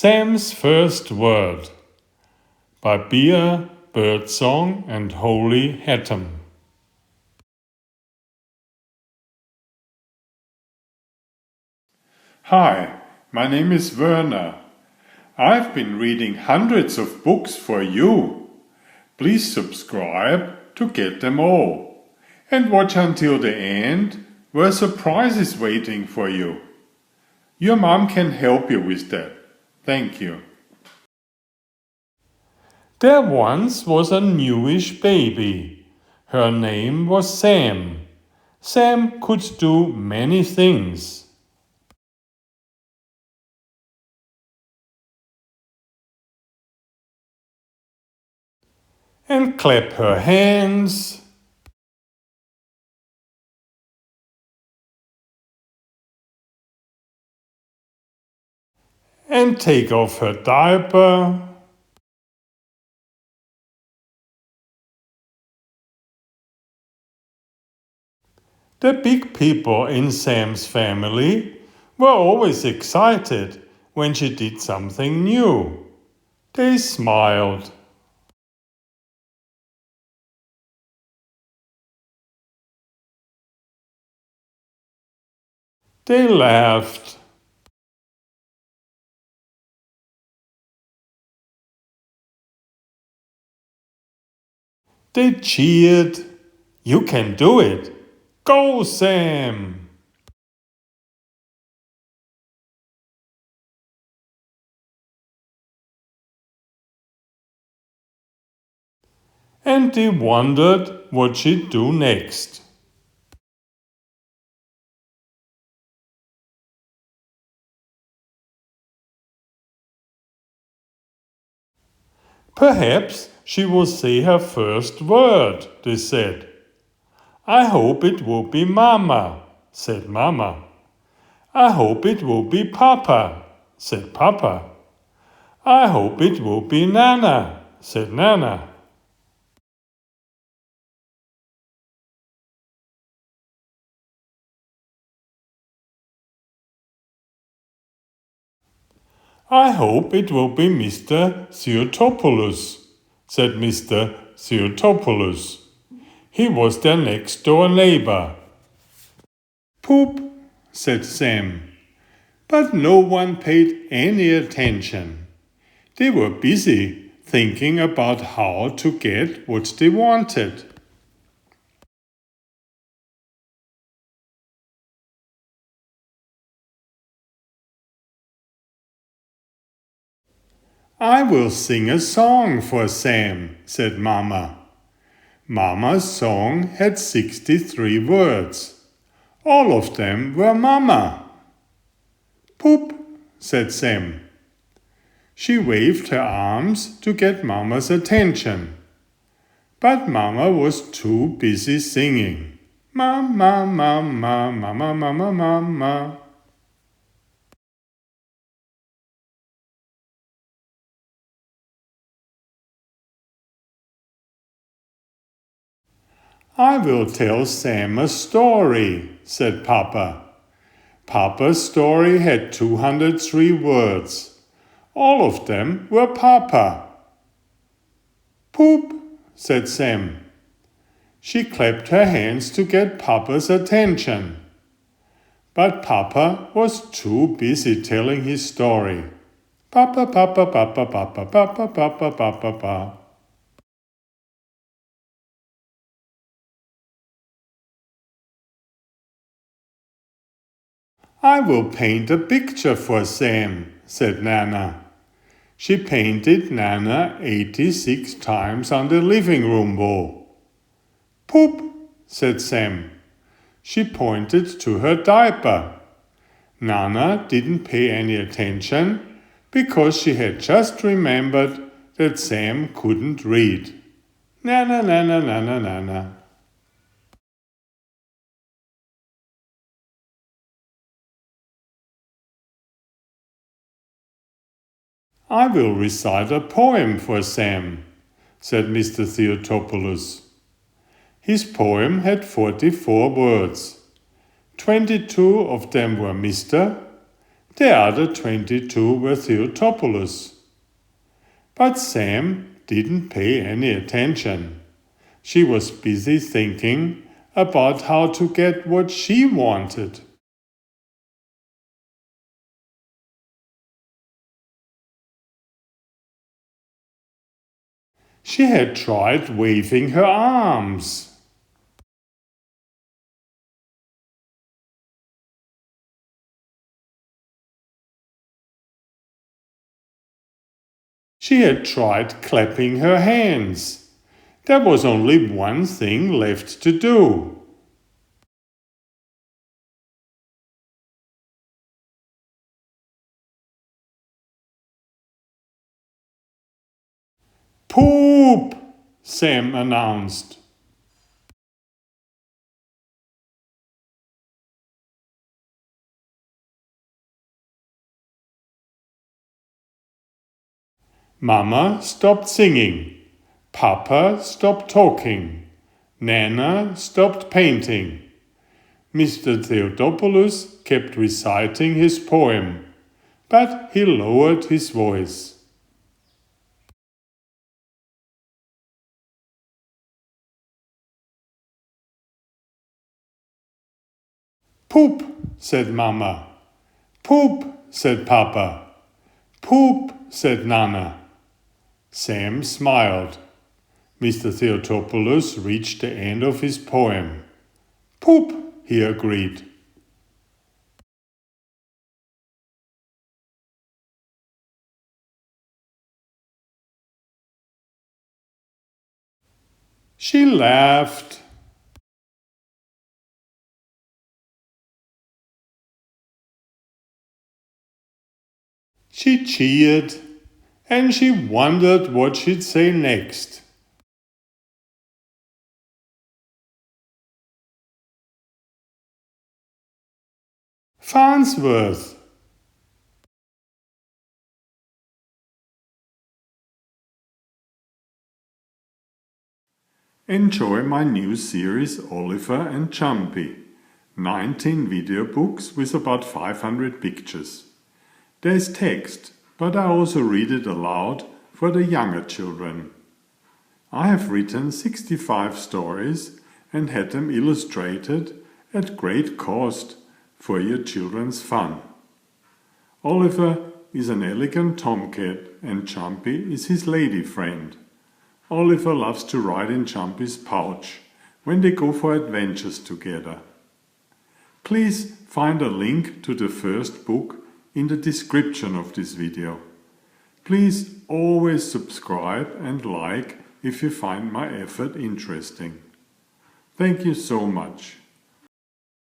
Sam's First Word by Birdsong and Holy Hatam. Hi, my name is Werner. I've been reading hundreds of books for you. Please subscribe to get them all. And watch until the end, where a surprise is waiting for you. Your mom can help you with that. Thank you. There once was a newish baby. Her name was Sam. Sam could do many things. And clap her hands, and take off her diaper, The big people in Sam's family were always excited when she did something new. They smiled. They laughed. They cheered. You can do it! Go, Sam! And they wondered what she'd do next. Perhaps she will say her first word, they said. I hope it will be Mama, said Mama. I hope it will be Papa, said Papa. I hope it will be Nana, said Nana. I hope it will be Mr. Theotopoulos, said Mr. Theotopoulos. He was their next door neighbor. Poop, said Sam. But no one paid any attention. They were busy thinking about how to get what they wanted. I will sing a song for Sam, said Mama. Mama's song had 63 words. All of them were Mama. Poop, said Sam. She waved her arms to get Mama's attention. But Mama was too busy singing. Mama, Mama, Mama, Mama, Mama. I will tell Sam a story, said Papa. Papa's story had 203 words. All of them were Papa. Poop, said Sam. She clapped her hands to get Papa's attention. But Papa was too busy telling his story. Papa, Papa, Papa, Papa, Papa, Papa, Papa, Papa. I will paint a picture for Sam, said Nana. She painted Nana 86 times on the living room wall. Poop, said Sam. She pointed to her diaper. Nana didn't pay any attention because she had just remembered that Sam couldn't read. Nana, Nana, Nana, Nana. I will recite a poem for Sam, said Mr. Theotopoulos. His poem had 44 words. 22 of them were Mr., The other 22 were Theotopoulos. But Sam didn't pay any attention. She was busy thinking about how to get what she wanted. She had tried waving her arms. She had tried clapping her hands. There was only one thing left to do. Poop! Sam announced. Mama stopped singing. Papa stopped talking. Nana stopped painting. Mr. Theotopoulos kept reciting his poem, but he lowered his voice. Poop, said Mama. Poop, said Papa. Poop, said Nana. Sam smiled. Mr. Theotopoulos reached the end of his poem. Poop, he agreed. She laughed. She cheered, and she wondered what she'd say next. Farnsworth. Enjoy my new series Oliver and Jumpy. 19 video books with about 500 pictures. There's text, but I also read it aloud for the younger children. I have written 65 stories and had them illustrated at great cost for your children's fun. Oliver is an elegant tomcat and Jumpy is his lady friend. Oliver loves to ride in Jumpy's pouch when they go for adventures together. Please find a link to the first book in the description of this video. Please always subscribe and like if you find my effort interesting. Thank you so much.